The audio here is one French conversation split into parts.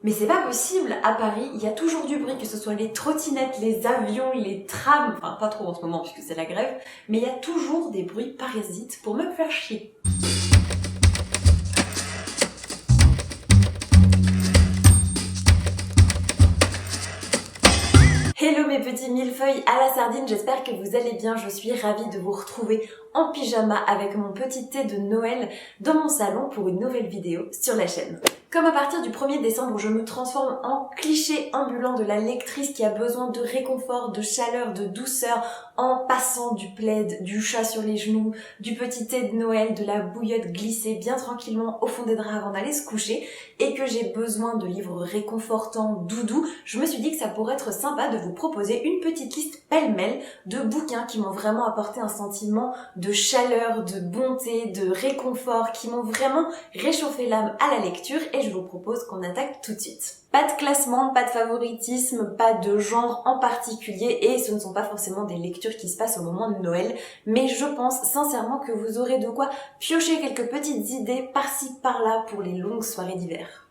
Mais c'est pas possible, à Paris, il y a toujours du bruit, que ce soit les trottinettes, les avions, les trams, enfin pas trop en ce moment puisque c'est la grève, mais il y a toujours des bruits parasites pour me faire chier. Hello mes petits millefeuilles à la sardine, j'espère que vous allez bien, je suis ravie de vous retrouver en pyjama avec mon petit thé de Noël dans mon salon pour une nouvelle vidéo sur la chaîne. Comme à partir du 1er décembre, je me transforme en cliché ambulant de la lectrice qui a besoin de réconfort, de chaleur, de douceur, en passant du plaid, du chat sur les genoux, du petit thé de Noël, de la bouillotte glissée bien tranquillement au fond des draps avant d'aller se coucher, et que j'ai besoin de livres réconfortants, doudous, je me suis dit que ça pourrait être sympa de vous proposer une petite liste pêle-mêle de bouquins qui m'ont vraiment apporté un sentiment de chaleur, de bonté, de réconfort, qui m'ont vraiment réchauffé l'âme à la lecture, et je vous propose qu'on attaque tout de suite. Pas de classement, pas de favoritisme, pas de genre en particulier, et ce ne sont pas forcément des lectures qui se passent au moment de Noël, mais je pense sincèrement que vous aurez de quoi piocher quelques petites idées par-ci par-là pour les longues soirées d'hiver.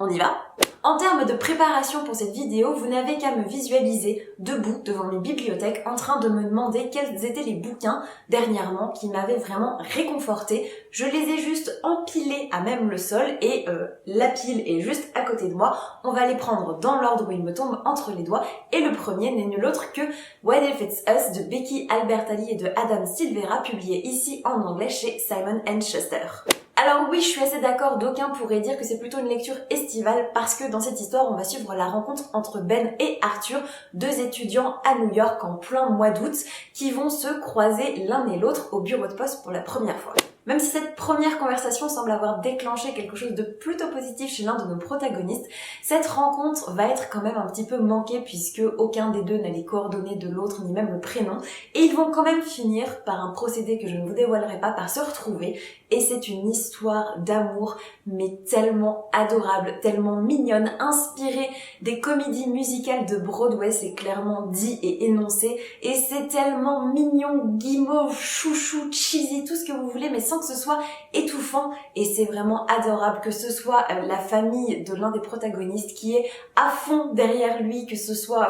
On y va ? En termes de préparation pour cette vidéo, vous n'avez qu'à me visualiser debout devant mes bibliothèques en train de me demander quels étaient les bouquins dernièrement qui m'avaient vraiment réconforté. Je les ai juste empilés à même le sol et la pile est juste à côté de moi. On va les prendre dans l'ordre où ils me tombent entre les doigts et le premier n'est nul autre que What If It's Us de Becky Albertalli et de Adam Silvera, publié ici en anglais chez Simon & Schuster. Alors oui, je suis assez d'accord, d'aucuns pourraient dire que c'est plutôt une lecture estivale parce que dans cette histoire, on va suivre la rencontre entre Ben et Arthur, deux étudiants à New York en plein mois d'août, qui vont se croiser l'un et l'autre au bureau de poste pour la première fois. Même si cette première conversation semble avoir déclenché quelque chose de plutôt positif chez l'un de nos protagonistes, cette rencontre va être quand même un petit peu manquée puisque aucun des deux n'a les coordonnées de l'autre ni même le prénom, et ils vont quand même finir par un procédé que je ne vous dévoilerai pas, par se retrouver, et c'est une histoire d'amour mais tellement adorable, tellement mignonne, inspirée des comédies musicales de Broadway, c'est clairement dit et énoncé, et c'est tellement mignon, guimauve, chouchou, cheesy, tout ce que vous voulez, mais sans que ce soit étouffant, et c'est vraiment adorable, que ce soit la famille de l'un des protagonistes qui est à fond derrière lui, que ce soit...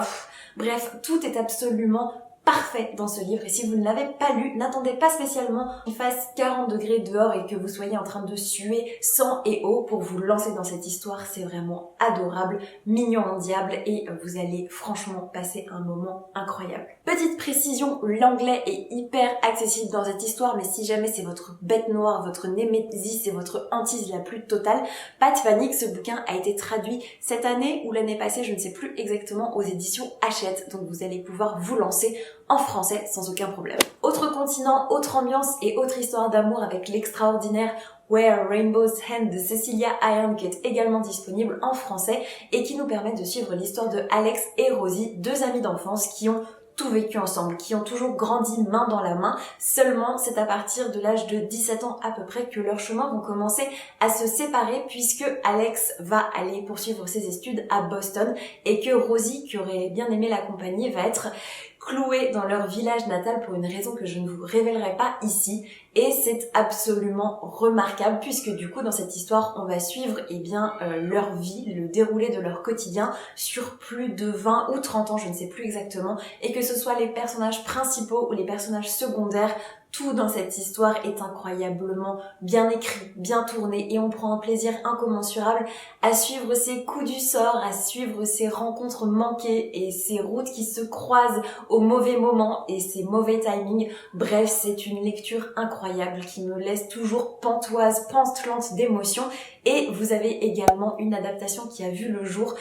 bref, tout est absolument parfait dans ce livre, et si vous ne l'avez pas lu, n'attendez pas spécialement qu'il fasse 40 degrés dehors et que vous soyez en train de suer sang et eau pour vous lancer dans cette histoire. C'est vraiment adorable, mignon en diable, et vous allez franchement passer un moment incroyable. Petite précision, l'anglais est hyper accessible dans cette histoire, mais si jamais c'est votre bête noire, votre némésis et votre hantise la plus totale, pas de panique, ce bouquin a été traduit cette année ou l'année passée, je ne sais plus exactement, aux éditions Hachette, donc vous allez pouvoir vous lancer en français sans aucun problème. Autre continent, autre ambiance et autre histoire d'amour avec l'extraordinaire Where Rainbows End de Cecilia Ahern, qui est également disponible en français et qui nous permet de suivre l'histoire de Alex et Rosie, deux amis d'enfance qui ont tout vécu ensemble, qui ont toujours grandi main dans la main. Seulement, c'est à partir de l'âge de 17 ans à peu près que leurs chemins vont commencer à se séparer, puisque Alex va aller poursuivre ses études à Boston et que Rosie, qui aurait bien aimé l'accompagner, va être clouée dans leur village natal pour une raison que je ne vous révélerai pas ici. Et c'est absolument remarquable puisque du coup dans cette histoire on va suivre leur vie, le déroulé de leur quotidien sur plus de 20 ou 30 ans, je ne sais plus exactement, et que ce soit les personnages principaux ou les personnages secondaires, tout dans cette histoire est incroyablement bien écrit, bien tourné, et on prend un plaisir incommensurable à suivre ces coups du sort, à suivre ces rencontres manquées et ces routes qui se croisent au mauvais moment et ces mauvais timings. Bref, c'est une lecture incroyable qui me laisse toujours pantoise, pantelante d'émotion. Et vous avez également une adaptation qui a vu le jour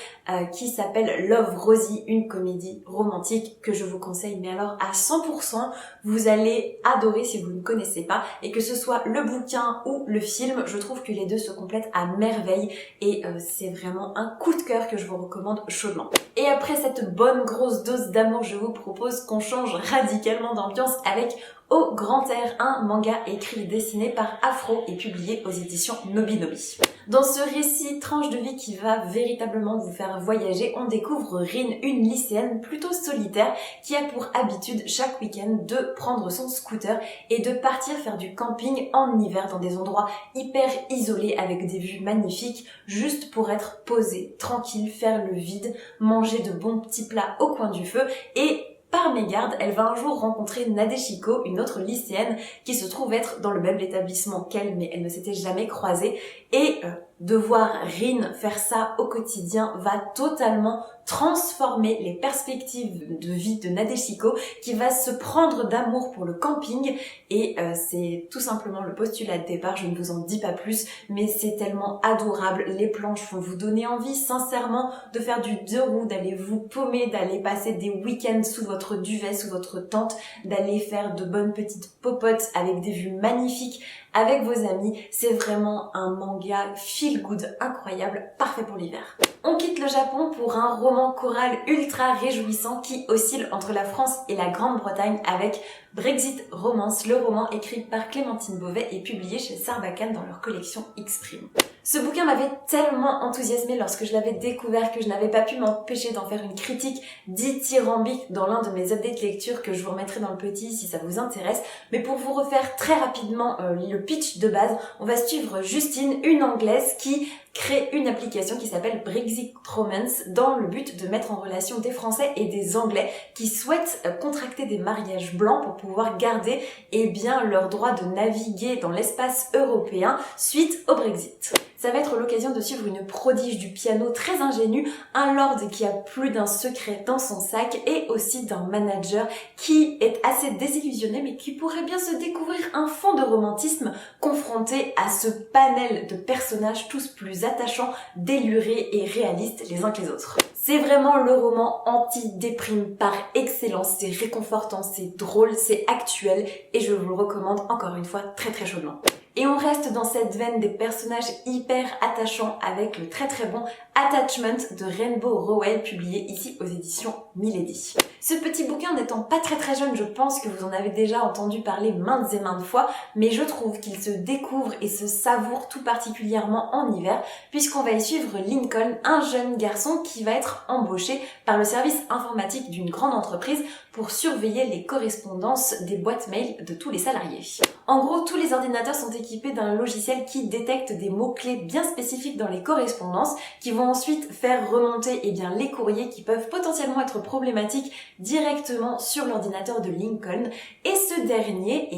qui s'appelle Love Rosie, une comédie romantique que je vous conseille, mais alors à 100%, vous allez adorer si vous ne connaissez pas, et que ce soit le bouquin ou le film, je trouve que les deux se complètent à merveille, et c'est vraiment un coup de cœur que je vous recommande chaudement. Et après cette bonne grosse dose d'amour, je vous propose qu'on change radicalement d'ambiance avec au grand air, un manga écrit et dessiné par Afro et publié aux éditions Nobinobi. Dans ce récit tranche de vie qui va véritablement vous faire voyager, on découvre Rin, une lycéenne plutôt solitaire qui a pour habitude chaque week-end de prendre son scooter et de partir faire du camping en hiver dans des endroits hyper isolés avec des vues magnifiques, juste pour être posée, tranquille, faire le vide, manger de bons petits plats au coin du feu et par mégarde, elle va un jour rencontrer Nadeshiko, une autre lycéenne qui se trouve être dans le même établissement qu'elle, mais elle ne s'était jamais croisée. Et de voir Rin faire ça au quotidien va totalement transformer les perspectives de vie de Nadeshiko, qui va se prendre d'amour pour le camping. Et c'est tout simplement le postulat de départ, je ne vous en dis pas plus, mais c'est tellement adorable. Les planches vont vous donner envie sincèrement de faire du 2 roues, d'aller vous paumer, d'aller passer des week-ends sous votre duvet, sous votre tente, d'aller faire de bonnes petites popotes avec des vues magnifiques avec vos amis. C'est vraiment un manga feel good incroyable, parfait pour l'hiver. On quitte le Japon pour un roman choral ultra réjouissant qui oscille entre la France et la Grande-Bretagne avec Brexit Romance, le roman écrit par Clémentine Beauvais et publié chez Sarbacane dans leur collection X-Prime. Ce bouquin m'avait tellement enthousiasmée lorsque je l'avais découvert que je n'avais pas pu m'empêcher d'en faire une critique dithyrambique dans l'un de mes updates lecture que je vous remettrai dans le petit si ça vous intéresse. Mais pour vous refaire très rapidement le pitch de base, on va suivre Justine, une Anglaise qui crée une application qui s'appelle Brexit Romance dans le but de mettre en relation des Français et des Anglais qui souhaitent contracter des mariages blancs pour pouvoir garder leur droit de naviguer dans l'espace européen suite au Brexit. Ça va être l'occasion de suivre une prodige du piano très ingénue, un lord qui a plus d'un secret dans son sac et aussi d'un manager qui est assez désillusionné mais qui pourrait bien se découvrir un fond de romantisme confronté à ce panel de personnages tous plus attachants, délurés et réalistes les uns que les autres. C'est vraiment le roman anti-déprime par excellence, c'est réconfortant, c'est drôle, c'est actuel et je vous le recommande encore une fois très très chaudement. Et on reste dans cette veine des personnages hyper attachants avec le très très bon Attachment de Rainbow Rowell publié ici aux éditions Milady. Ce petit bouquin n'étant pas très très jeune, je pense que vous en avez déjà entendu parler maintes et maintes fois, mais je trouve qu'il se découvre et se savoure tout particulièrement en hiver puisqu'on va y suivre Lincoln, un jeune garçon qui va être embauché par le service informatique d'une grande entreprise pour surveiller les correspondances des boîtes mail de tous les salariés. En gros, tous les ordinateurs sont équipés d'un logiciel qui détecte des mots-clés bien spécifiques dans les correspondances qui vont ensuite faire remonter les courriers qui peuvent potentiellement être problématiques directement sur l'ordinateur de Lincoln et ce dernier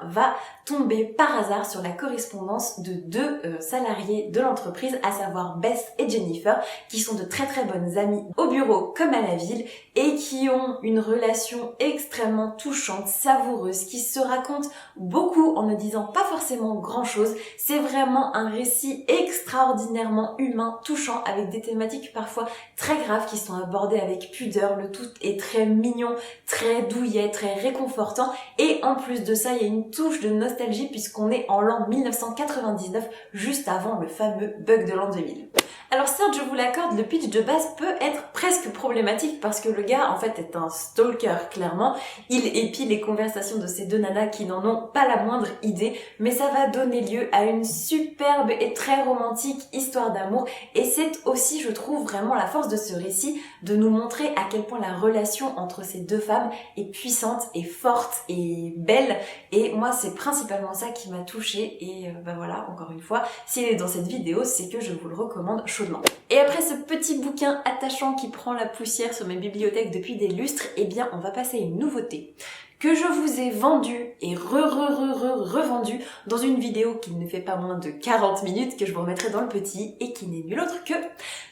va tomber par hasard sur la correspondance de deux salariés de l'entreprise, à savoir Beth et Jennifer, qui sont de très très bonnes amies au bureau comme à la ville et qui ont une relation extrêmement touchante, savoureuse, qui se raconte beaucoup en ne disant pas forcément grand chose. C'est vraiment un récit extraordinairement humain, touchant, avec des thématiques parfois très graves qui sont abordées avec pudeur. Le tout est très mignon, très douillet, très réconfortant et en plus de ça, il y a une touche de nostalgie puisqu'on est en l'an 1999, juste avant le fameux bug de l'an 2000. Alors certes, je vous l'accorde, le pitch de base peut être presque problématique parce que le gars en fait est un stalker, clairement. Il épie les conversations de ces deux nanas qui n'en ont pas la moindre idée, mais ça va donner lieu à une superbe et très romantique histoire d'amour et c'est aussi, je trouve, vraiment la force de ce récit de nous montrer à quel point la relation entre ces deux femmes est puissante et forte et belle et moi c'est principalement ça qui m'a touchée et voilà, encore une fois, s'il est dans cette vidéo, c'est que je vous le recommande chaudement. Et après ce petit bouquin attachant qui prend la poussière sur mes bibliothèques depuis des lustres, on va passer à une nouveauté que je vous ai vendue et revendu dans une vidéo qui ne fait pas moins de 40 minutes que je vous remettrai dans le petit et qui n'est nul autre que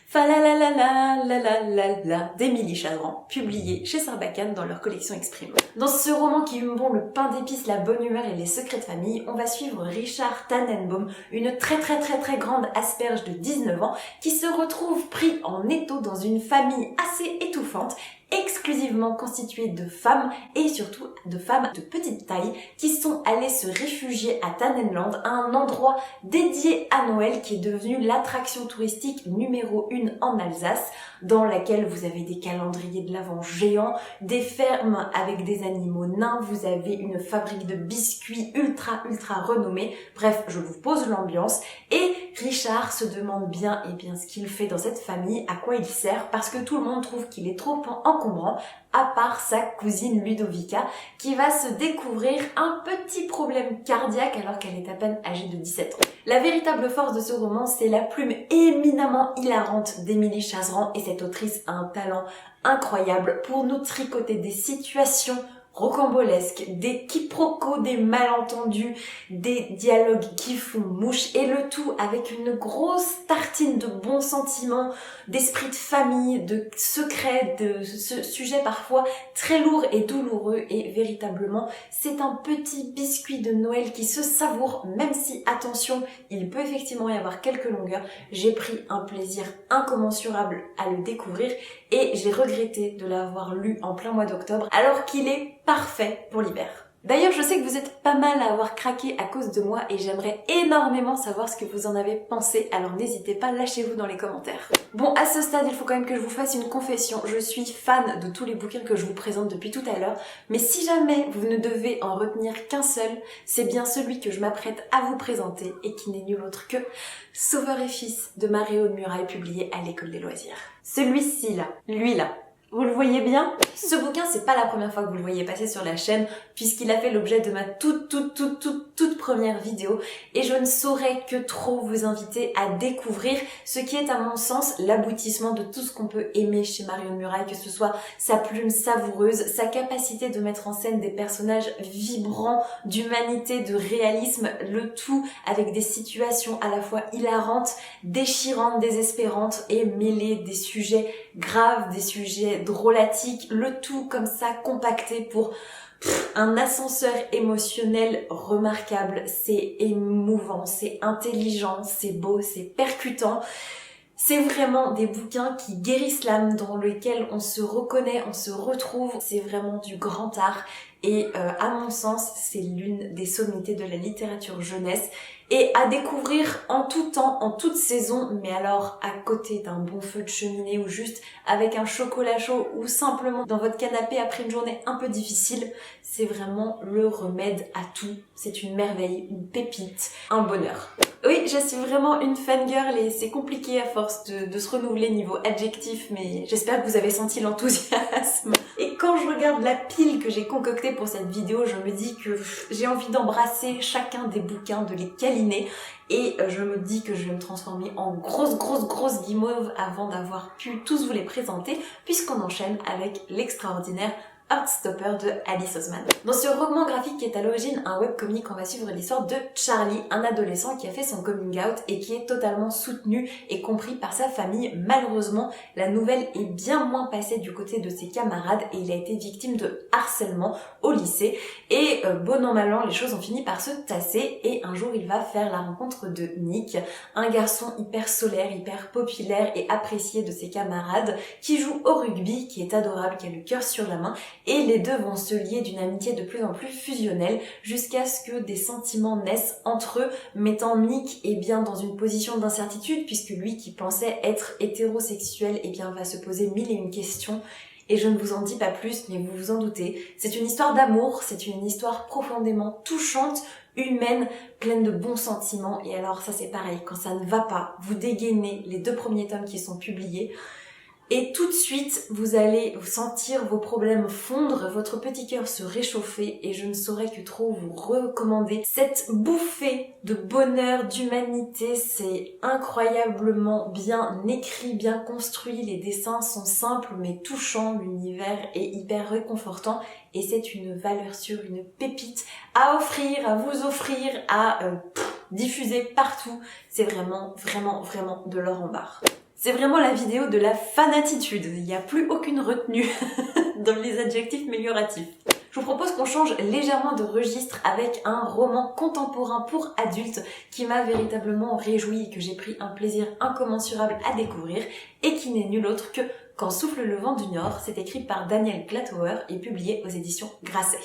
Falalalalalalalala d'Émilie Chadran, publié chez Sarbacane dans leur collection X-Prime. Dans ce roman qui hume bon le pain d'épices, la bonne humeur et les secrets de famille, on va suivre Richard Tannenbaum, une très grande asperge de 19 ans qui se retrouve pris en étau dans une famille assez étouffante exclusivement constitué de femmes et surtout de femmes de petite taille qui sont allées se réfugier à Tannenland, un endroit dédié à Noël qui est devenu l'attraction touristique numéro 1 en Alsace, dans laquelle vous avez des calendriers de l'Avent géants, des fermes avec des animaux nains, vous avez une fabrique de biscuits ultra renommée. Bref, je vous pose l'ambiance et Richard se demande bien ce qu'il fait dans cette famille, à quoi il sert, parce que tout le monde trouve qu'il est trop encombrant, à part sa cousine Ludovica, qui va se découvrir un petit problème cardiaque alors qu'elle est à peine âgée de 17 ans. La véritable force de ce roman, c'est la plume éminemment hilarante d'Émilie Chazeran, et cette autrice a un talent incroyable pour nous tricoter des situations rocambolesques, des quiproquos, des malentendus, des dialogues qui font mouche, et le tout avec une grosse tartine de bons sentiments, d'esprit de famille, de secrets, de ce sujet parfois très lourd et douloureux, et véritablement c'est un petit biscuit de Noël qui se savoure, même si, attention, il peut effectivement y avoir quelques longueurs. J'ai pris un plaisir incommensurable à le découvrir et j'ai regretté de l'avoir lu en plein mois d'octobre alors qu'il est parfait pour l'hiver. D'ailleurs, je sais que vous êtes pas mal à avoir craqué à cause de moi et j'aimerais énormément savoir ce que vous en avez pensé, alors n'hésitez pas, lâchez-vous dans les commentaires. Bon, à ce stade, il faut quand même que je vous fasse une confession. Je suis fan de tous les bouquins que je vous présente depuis tout à l'heure, mais si jamais vous ne devez en retenir qu'un seul, c'est bien celui que je m'apprête à vous présenter et qui n'est nul autre que Sauveur et Fils de Marie-Aude Murail, publié à l'École des Loisirs. Celui-ci là, lui là, vous le voyez bien? Ce bouquin, c'est pas la première fois que vous le voyez passer sur la chaîne, puisqu'il a fait l'objet de ma toute première vidéo, et je ne saurais que trop vous inviter à découvrir ce qui est à mon sens l'aboutissement de tout ce qu'on peut aimer chez Marie-Aude Murail, que ce soit sa plume savoureuse, sa capacité de mettre en scène des personnages vibrants, d'humanité, de réalisme, le tout avec des situations à la fois hilarantes, déchirantes, désespérantes, et mêlées des sujets graves, des sujets drôlatiques, le tout comme ça compacté pour un ascenseur émotionnel remarquable. C'est émouvant, c'est intelligent, c'est beau, c'est percutant. C'est vraiment des bouquins qui guérissent l'âme, dans lesquels on se reconnaît, on se retrouve. C'est vraiment du grand art et à mon sens, c'est l'une des sommités de la littérature jeunesse et à découvrir en tout temps, en toute saison, mais alors à côté d'un bon feu de cheminée ou juste avec un chocolat chaud ou simplement dans votre canapé après une journée un peu difficile. C'est vraiment le remède à tout. C'est une merveille, une pépite, un bonheur. Oui, je suis vraiment une fangirl et c'est compliqué à force de se renouveler niveau adjectif, mais j'espère que vous avez senti l'enthousiasme. Et quand je regarde la pile que j'ai concoctée pour cette vidéo, je me dis que j'ai envie d'embrasser chacun des bouquins, de les câliner, et je me dis que je vais me transformer en grosse guimauve avant d'avoir pu tous vous les présenter, puisqu'on enchaîne avec l'extraordinaire Heartstopper de Alice Oseman. Dans ce roman graphique qui est à l'origine un webcomic, on va suivre l'histoire de Charlie, un adolescent qui a fait son coming out et qui est totalement soutenu et compris par sa famille. Malheureusement, la nouvelle est bien moins passée du côté de ses camarades et il a été victime de harcèlement au lycée. Et bon an mal an, les choses ont fini par se tasser et un jour il va faire la rencontre de Nick, un garçon hyper solaire, hyper populaire et apprécié de ses camarades, qui joue au rugby, qui est adorable, qui a le cœur sur la main. Et les deux vont se lier d'une amitié de plus en plus fusionnelle jusqu'à ce que des sentiments naissent entre eux, mettant Nick dans une position d'incertitude, puisque lui qui pensait être hétérosexuel va se poser mille et une questions. Et je ne vous en dis pas plus, mais vous vous en doutez. C'est une histoire d'amour, c'est une histoire profondément touchante, humaine, pleine de bons sentiments. Et alors ça c'est pareil, quand ça ne va pas, vous dégainez les 2 premiers tomes qui sont publiés. Et tout de suite, vous allez sentir vos problèmes fondre, votre petit cœur se réchauffer, et je ne saurais que trop vous recommander cette bouffée de bonheur, d'humanité. C'est incroyablement bien écrit, bien construit, les dessins sont simples mais touchants, l'univers est hyper réconfortant et c'est une valeur sûre, une pépite à offrir, à vous offrir, à diffuser partout. C'est vraiment de l'or en barre. C'est vraiment la vidéo de la fanatitude, il n'y a plus aucune retenue dans les adjectifs amélioratifs. Je vous propose qu'on change légèrement de registre avec un roman contemporain pour adultes qui m'a véritablement réjoui et que j'ai pris un plaisir incommensurable à découvrir et qui n'est nul autre que Quand souffle le vent du Nord, c'est écrit par Daniel Glatauer et publié aux éditions Grasset.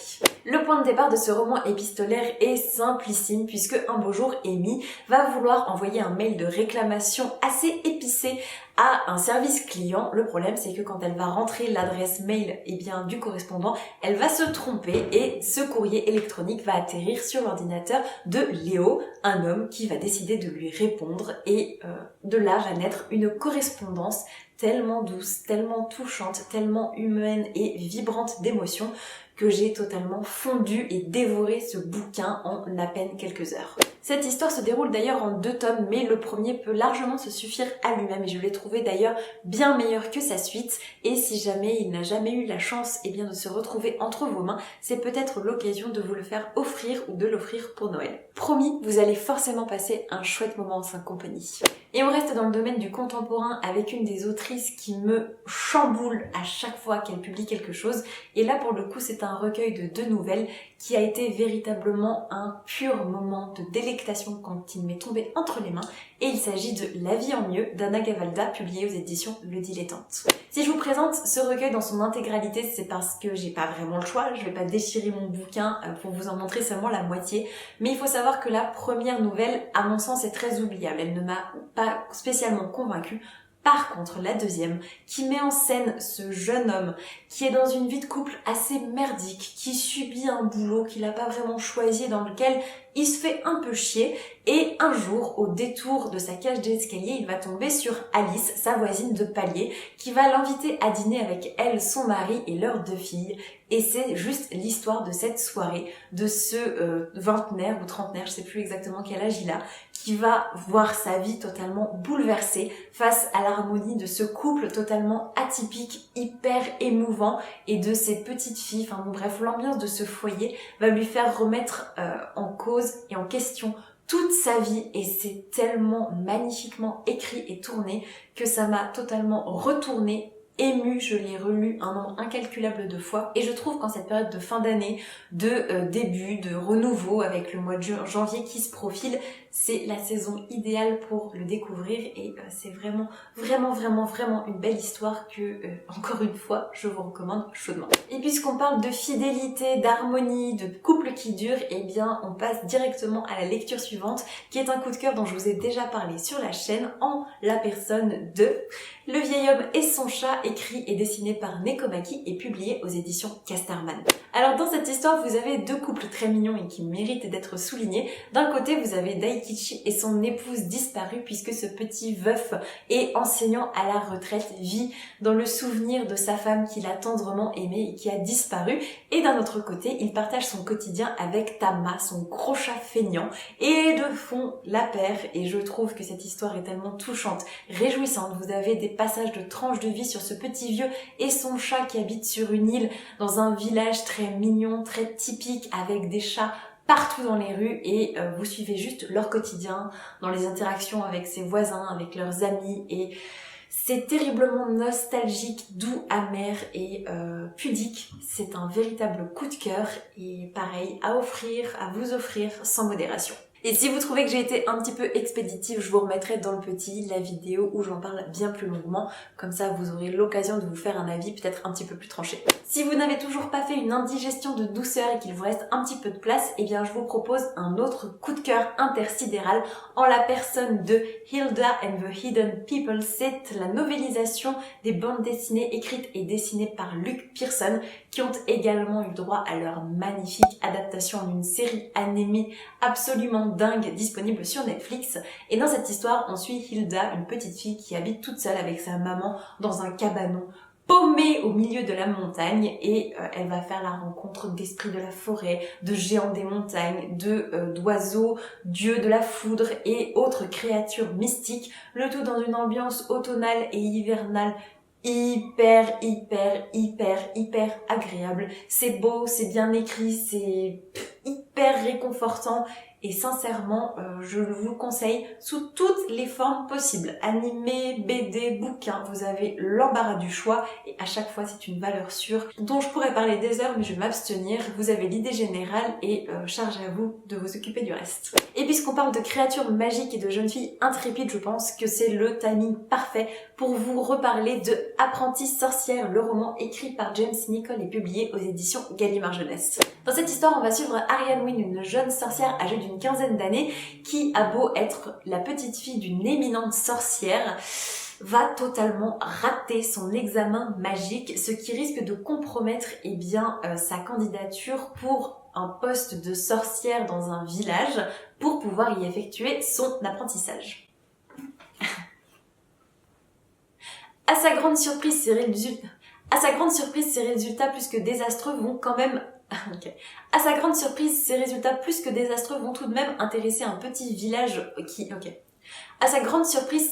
Le point de départ de ce roman épistolaire est simplissime puisque un beau jour, Amy va vouloir envoyer un mail de réclamation assez épicé à un service client. Le problème, c'est que quand elle va rentrer l'adresse mail du correspondant, elle va se tromper et ce courrier électronique va atterrir sur l'ordinateur de Léo, un homme qui va décider de lui répondre et de là va naître une correspondance tellement douce, tellement touchante, tellement humaine et vibrante d'émotions que j'ai totalement fondu et dévoré ce bouquin en à peine quelques heures. Cette histoire se déroule d'ailleurs en 2 tomes, mais le premier peut largement se suffire à lui-même et je l'ai trouvé d'ailleurs bien meilleur que sa suite. Et si jamais il n'a jamais eu la chance de se retrouver entre vos mains, c'est peut-être l'occasion de vous le faire offrir ou de l'offrir pour Noël. Promis, vous allez forcément passer un chouette moment en sa compagnie. Et on reste dans le domaine du contemporain avec une des autrices qui me chamboule à chaque fois qu'elle publie quelque chose. Et là, pour le coup, c'est un recueil de 2 nouvelles qui a été véritablement un pur moment de délectation quand il m'est tombé entre les mains. Et il s'agit de La vie en mieux d'Anna Gavalda, publié aux éditions Le Dilettante. Si je vous présente ce recueil dans son intégralité, c'est parce que j'ai pas vraiment le choix. Je vais pas déchirer mon bouquin pour vous en montrer seulement la moitié. Mais il faut savoir que la première nouvelle, à mon sens, est très oubliable. Elle ne m'a pas spécialement convaincue. Par contre, la deuxième, qui met en scène ce jeune homme qui est dans une vie de couple assez merdique, qui subit un boulot qu'il n'a pas vraiment choisi, dans lequel il se fait un peu chier, et un jour, au détour de sa cage d'escalier, il va tomber sur Alice, sa voisine de palier, qui va l'inviter à dîner avec elle, son mari et leurs 2 filles. Et c'est juste l'histoire de cette soirée, de ce vingtenaire ou trentenaire, je sais plus exactement quel âge il a, qui va voir sa vie totalement bouleversée face à l'harmonie de ce couple totalement atypique, hyper émouvant, et de ses petites filles. Enfin bon bref, l'ambiance de ce foyer va lui faire remettre en cause et en question toute sa vie, et c'est tellement magnifiquement écrit et tourné que ça m'a totalement retournée, émue. Je l'ai relu un nombre incalculable de fois et je trouve qu'en cette période de fin d'année, de début, de renouveau avec le mois de janvier qui se profile, c'est la saison idéale pour le découvrir et c'est vraiment une belle histoire que, encore une fois, je vous recommande chaudement. Et puisqu'on parle de fidélité, d'harmonie, de couple qui dure, eh bien on passe directement à la lecture suivante qui est un coup de cœur dont je vous ai déjà parlé sur la chaîne en la personne de Le vieil homme et son chat, écrit et dessiné par Nekomaki et publié aux éditions Casterman. Alors dans cette histoire, vous avez 2 couples très mignons et qui méritent d'être soulignés. D'un côté, vous avez Daikichi et son épouse disparue puisque ce petit veuf et enseignant à la retraite vit dans le souvenir de sa femme qu'il a tendrement aimée et qui a disparu. Et d'un autre côté, il partage son quotidien avec Tama, son gros chat feignant, et les 2 font la paire et je trouve que cette histoire est tellement touchante, réjouissante. Vous avez des passages de tranches de vie sur ce petit vieux et son chat qui habite sur une île dans un village très mignon, très typique avec des chats partout dans les rues et vous suivez juste leur quotidien dans les interactions avec ses voisins, avec leurs amis et c'est terriblement nostalgique, doux, amer et pudique. C'est un véritable coup de cœur et pareil, à vous offrir sans modération. Et si vous trouvez que j'ai été un petit peu expéditive, je vous remettrai dans le petit la vidéo où j'en parle bien plus longuement. Comme ça, vous aurez l'occasion de vous faire un avis peut-être un petit peu plus tranché. Si vous n'avez toujours pas fait une indigestion de douceur et qu'il vous reste un petit peu de place, eh bien je vous propose un autre coup de cœur intersidéral en la personne de Hilda and the Hidden People. C'est la novélisation des bandes dessinées écrites et dessinées par Luke Pearson qui ont également eu droit à leur magnifique adaptation en une série animée absolument dingue disponible sur Netflix. Et dans cette histoire, on suit Hilda, une petite fille qui habite toute seule avec sa maman dans un cabanon paumée au milieu de la montagne et elle va faire la rencontre d'esprits de la forêt, de géants des montagnes, d'oiseaux, dieux de la foudre et autres créatures mystiques, le tout dans une ambiance automnale et hivernale hyper agréable. C'est beau, c'est bien écrit, c'est hyper réconfortant et sincèrement je vous le conseille sous toutes les formes possibles. Animé, BD, bouquin, vous avez l'embarras du choix et à chaque fois c'est une valeur sûre dont je pourrais parler des heures mais je vais m'abstenir. Vous avez l'idée générale et charge à vous de vous occuper du reste. Et puisqu'on parle de créatures magiques et de jeunes filles intrépides, je pense que c'est le timing parfait pour vous reparler de Apprentie sorcière, le roman écrit par James Nichol et publié aux éditions Gallimard Jeunesse. Dans cette histoire, on va suivre Arianne Wynne, une jeune sorcière âgée d'une quinzaine d'années qui a beau être la petite fille d'une éminente sorcière, va totalement rater son examen magique, ce qui risque de compromettre sa candidature pour un poste de sorcière dans un village pour pouvoir y effectuer son apprentissage. À sa grande surprise, ses résultats plus que désastreux vont quand même... À sa grande surprise, ces résultats plus que désastreux vont tout de même intéresser un petit village qui... À sa grande surprise,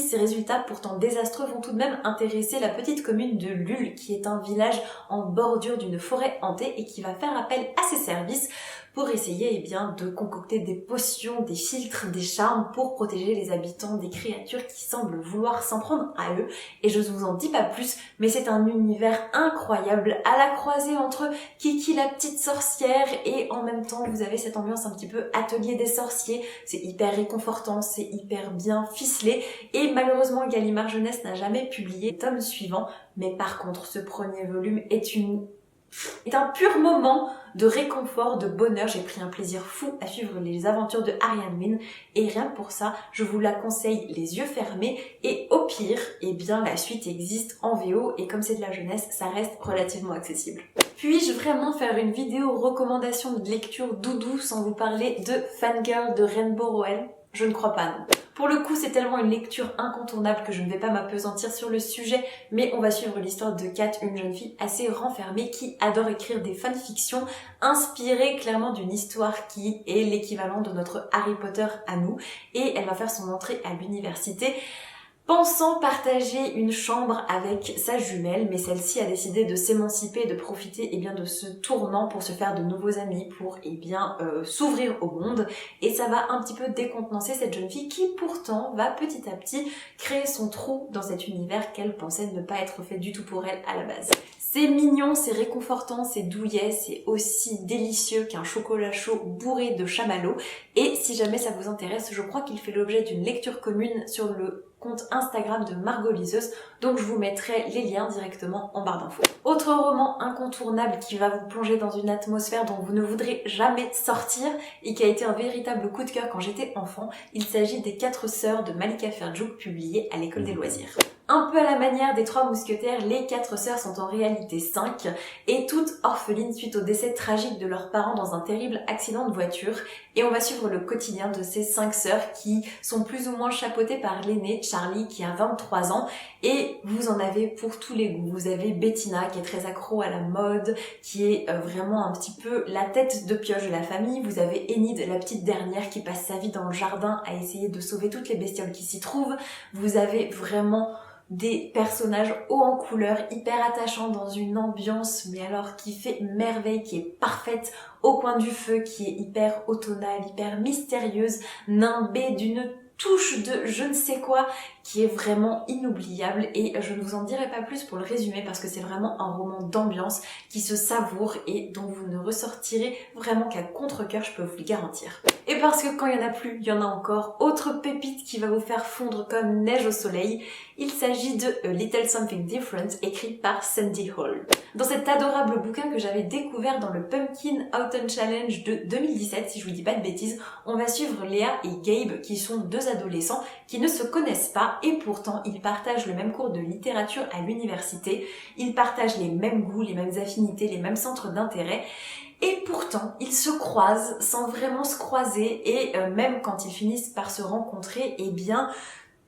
ces résultats pourtant désastreux vont tout de même intéresser la petite commune de Lul, qui est un village en bordure d'une forêt hantée et qui va faire appel à ses services pour essayer de concocter des potions, des filtres, des charmes pour protéger les habitants des créatures qui semblent vouloir s'en prendre à eux. Et je vous en dis pas plus, mais c'est un univers incroyable à la croisée entre Kiki la petite sorcière et en même temps vous avez cette ambiance un petit peu atelier des sorciers. C'est hyper réconfortant, c'est hyper bien ficelé et malheureusement Gallimard Jeunesse n'a jamais publié le tome suivant, mais par contre ce premier volume est un pur moment de réconfort, de bonheur. J'ai pris un plaisir fou à suivre les aventures de Arianne Wynne et rien que pour ça, je vous la conseille les yeux fermés et au pire, la suite existe en VO et comme c'est de la jeunesse, ça reste relativement accessible. Puis-je vraiment faire une vidéo recommandation de lecture doudou sans vous parler de Fangirl de Rainbow Rowell? Je ne crois pas, non. Pour le coup, c'est tellement une lecture incontournable que je ne vais pas m'appesantir sur le sujet, mais on va suivre l'histoire de Kat, une jeune fille assez renfermée qui adore écrire des fanfictions inspirées clairement d'une histoire qui est l'équivalent de notre Harry Potter à nous, et elle va faire son entrée à l'université pensant partager une chambre avec sa jumelle, mais celle-ci a décidé de s'émanciper et de profiter de ce tournant pour se faire de nouveaux amis, pour s'ouvrir au monde. Et ça va un petit peu décontenancer cette jeune fille qui pourtant va petit à petit créer son trou dans cet univers qu'elle pensait ne pas être fait du tout pour elle à la base. C'est mignon, c'est réconfortant, c'est douillet, c'est aussi délicieux qu'un chocolat chaud bourré de chamallow. Et si jamais ça vous intéresse, je crois qu'il fait l'objet d'une lecture commune sur le compte Instagram de Margot Liseuse, donc je vous mettrai les liens directement en barre d'infos. Autre roman incontournable qui va vous plonger dans une atmosphère dont vous ne voudrez jamais sortir et qui a été un véritable coup de cœur quand j'étais enfant, il s'agit des 4 sœurs de Malika Ferjouk publié à l'école des loisirs. Un peu à la manière des 3 mousquetaires, les 4 sœurs sont en réalité 5 et toutes orphelines suite au décès tragique de leurs parents dans un terrible accident de voiture. Et on va suivre le quotidien de ces 5 sœurs qui sont plus ou moins chapeautées par l'aînée, Charlie, qui a 23 ans. Et vous en avez pour tous les goûts. Vous avez Bettina qui est très accro à la mode, qui est vraiment un petit peu la tête de pioche de la famille. Vous avez Enid, la petite dernière, qui passe sa vie dans le jardin à essayer de sauver toutes les bestioles qui s'y trouvent. Vous avez vraiment des personnages hauts en couleur, hyper attachants dans une ambiance, mais alors qui fait merveille, qui est parfaite au coin du feu, qui est hyper automnale, hyper mystérieuse, nimbée d'une touche de je ne sais quoi qui est vraiment inoubliable et je ne vous en dirai pas plus pour le résumer parce que c'est vraiment un roman d'ambiance qui se savoure et dont vous ne ressortirez vraiment qu'à contre-cœur, je peux vous le garantir. Et parce que quand il y en a plus, il y en a encore. Autre pépite qui va vous faire fondre comme neige au soleil, il s'agit de A Little Something Different écrit par Sandy Hall. Dans cet adorable bouquin que j'avais découvert dans le Pumpkin Autumn Challenge de 2017, si je vous dis pas de bêtises, on va suivre Léa et Gabe qui sont 2 adolescents qui ne se connaissent pas et pourtant ils partagent le même cours de littérature à l'université, ils partagent les mêmes goûts, les mêmes affinités, les mêmes centres d'intérêt. Et pourtant, ils se croisent sans vraiment se croiser et même quand ils finissent par se rencontrer,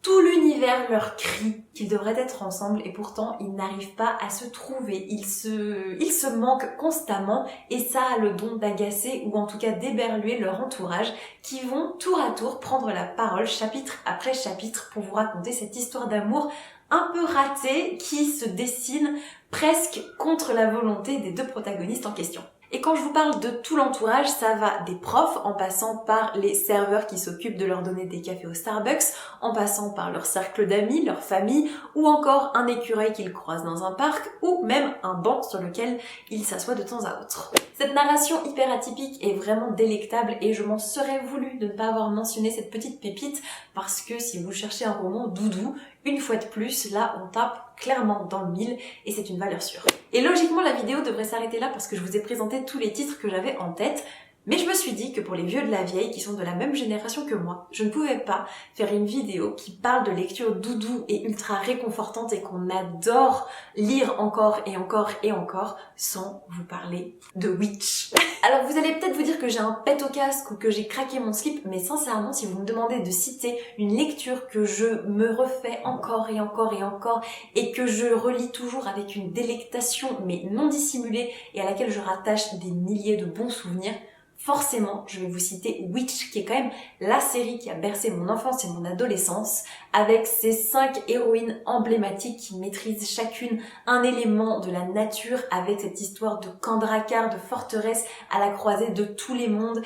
tout l'univers leur crie qu'ils devraient être ensemble et pourtant ils n'arrivent pas à se trouver. Ils se manquent constamment et ça a le don d'agacer ou en tout cas d'éberluer leur entourage qui vont tour à tour prendre la parole chapitre après chapitre pour vous raconter cette histoire d'amour un peu ratée qui se dessine presque contre la volonté des 2 protagonistes en question. Et quand je vous parle de tout l'entourage, ça va des profs, en passant par les serveurs qui s'occupent de leur donner des cafés au Starbucks, en passant par leur cercle d'amis, leur famille, ou encore un écureuil qu'ils croisent dans un parc, ou même un banc sur lequel ils s'assoient de temps à autre. Cette narration hyper atypique est vraiment délectable et je m'en serais voulu de ne pas avoir mentionné cette petite pépite parce que si vous cherchez un roman doudou, une fois de plus, là on tape clairement dans le mille et c'est une valeur sûre. Et logiquement la vidéo devrait s'arrêter là parce que je vous ai présenté tous les titres que j'avais en tête, mais je me suis dit que pour les vieux de la vieille qui sont de la même génération que moi, je ne pouvais pas faire une vidéo qui parle de lecture doudou et ultra réconfortante et qu'on adore lire encore et encore et encore sans vous parler de Witch. Alors vous allez peut-être vous dire que j'ai un pet au casque ou que j'ai craqué mon slip, mais sincèrement si vous me demandez de citer une lecture que je me refais encore et encore et encore et que je relis toujours avec une délectation mais non dissimulée et à laquelle je rattache des milliers de bons souvenirs, forcément, je vais vous citer Witch, qui est quand même la série qui a bercé mon enfance et mon adolescence, avec ses 5 héroïnes emblématiques qui maîtrisent chacune un élément de la nature, avec cette histoire de camp Drakkar, de forteresse à la croisée de tous les mondes,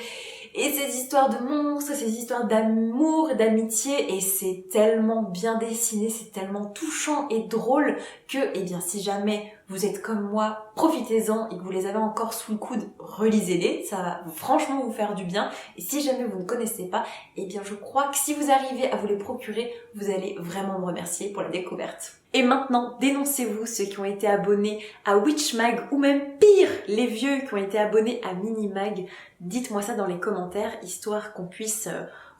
et ces histoires de monstres, ces histoires d'amour et d'amitié, et c'est tellement bien dessiné, c'est tellement touchant et drôle que, eh bien, si jamais vous êtes comme moi, profitez-en et que vous les avez encore sous le coude, relisez-les, ça va franchement vous faire du bien. Et si jamais vous ne connaissez pas, eh bien je crois que si vous arrivez à vous les procurer, vous allez vraiment me remercier pour la découverte. Et maintenant, dénoncez-vous ceux qui ont été abonnés à Witchmag ou même pire, les vieux qui ont été abonnés à Minimag. Dites-moi ça dans les commentaires, histoire qu'on puisse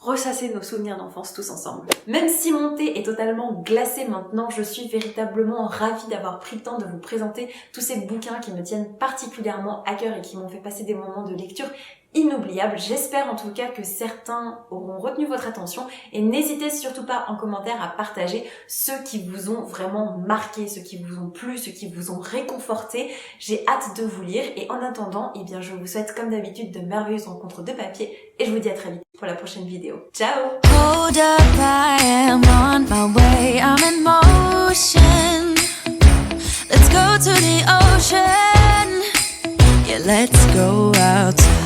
ressasser nos souvenirs d'enfance tous ensemble. Même si mon thé est totalement glacé maintenant, je suis véritablement ravie d'avoir pris le temps de vous présenter tous ces bouquins qui me tiennent particulièrement à cœur et qui m'ont fait passer des moments de lecture inoubliables. J'espère en tout cas que certains auront retenu votre attention et n'hésitez surtout pas en commentaire à partager ceux qui vous ont vraiment marqué, ceux qui vous ont plu, ceux qui vous ont réconforté. J'ai hâte de vous lire et en attendant, eh bien je vous souhaite comme d'habitude de merveilleuses rencontres de papier et je vous dis à très vite pour la prochaine vidéo. Ciao! Hold up, I am on my way, I'm in motion. Let's go to the ocean. Yeah, let's go outside.